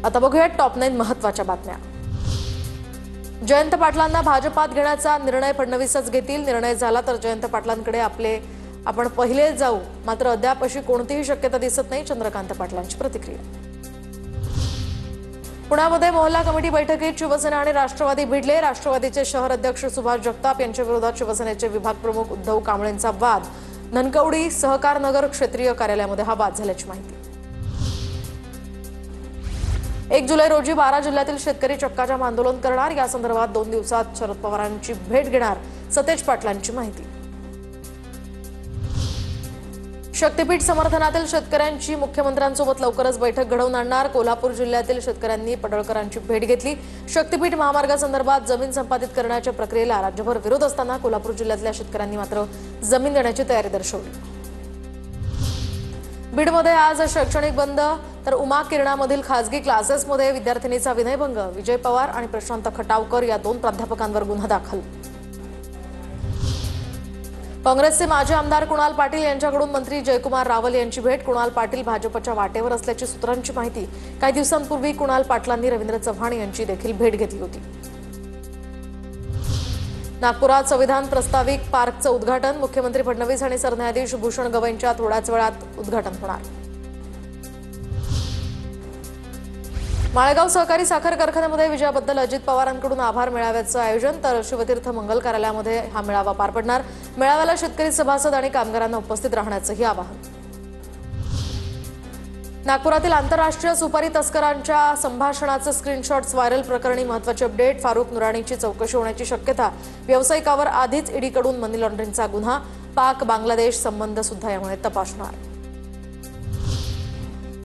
आता बघूया टॉप 9 महत्त्वाच्या बातम्या। जयंत पाटलांना भाजपात घेण्याचा निर्णय फडणवीसच घेतील। निर्णय झाला तर जयंत पाटलांकडे आपण पहिले जाऊ, मात्र अद्याप अशी कोणतीही शक्यता दिसत नाही। चंद्रकांत पाटलांची प्रतिक्रिया। पुण्यामध्ये मोहल्ला कमिटी बैठकीत शिवसेना आणि राष्ट्रवादी भिडले। राष्ट्रवादीचे शहर अध्यक्ष सुभाष जगताप यांच्या विरोधात शिवसेनेचे विभाग प्रमुख उद्धव कांबळेंचा वाद। धनकवडी सहकार नगर क्षेत्रीय कार्यालयामध्ये हा वाद झाल्याची माहिती। 1 जुलै रोजी 12 जिल्ह्यातील शेतकरी चक्काजाम आंदोलन करणार। या संदर्भात 2 दिवसात शरद पवारांची भेट घेणार, सतेज पाटलांची माहिती। शक्तीपीठ समर्थनातील शेतकऱ्यांची मुख्यमंत्र्यांसोबत लवकरच बैठक घडवून आणणार। कोल्हापूर जिल्ह्यातील शेतकऱ्यांनी पडळकरांची भेट घेतली। शक्तीपीठ महामार्गासंदर्भात जमीन संपादित करण्याच्या प्रक्रियेला राज्यभर विरोध असताना कोल्हापूर जिल्ह्यातल्या शेतकऱ्यांनी मात्र जमीन देण्याची तयारी दर्शवली। बीडमध्ये आज शैक्षणिक बंद, तर उमा किरणामधील खासगी क्लासेसमध्ये विद्यार्थिनीचा विनयभंग। विजय पवार आणि प्रशांत खटावकर या 2 प्राध्यापकांवर गुन्हा दाखल। काँग्रेसचे माजी आमदार कुणाल पाटील यांच्याकडून मंत्री जयकुमार रावल यांची भेट। कुणाल पाटील भाजपच्या वाटेवर असल्याची सूत्रांची माहिती। काही दिवसांपूर्वी कुणाल पाटलांनी रवींद्र चव्हाण यांची देखील भेट घेतली होती। नागपुरात संविधान प्रस्ताविक पार्कचं उद्घाटन। मुख्यमंत्री फडणवीस आणि सरन्यायाधीश भूषण गवईंच्या थोड्याच वेळात उद्घाटन होणार। माळेगाव सहकारी साखर कारखान्यामध्ये विजयाबद्दल अजित पवारांकडून आभार मेळाव्याचं आयोजन, तर शिवतीर्थ मंगल कार्यालयामध्ये हा मेळावा पार पडणार। मेळाव्याला शेतकरी सभासद आणि कामगारांना उपस्थित राहण्याचंही आवाहन। नागपुरातील आंतरराष्ट्रीय सुपारी तस्करांच्या संभाषणाचे स्क्रीनशॉट्स व्हायरल प्रकरणी महत्त्वाची अपडेट। फारुख नुरानीची चौकशी होण्याची शक्यता। व्यावसायिकावर आधीच ईडीकडून मनी लॉन्ड्रिंगचा गुन्हा। पाक बांगलादेश संबंध सुद्धा यामुळे तपासणार।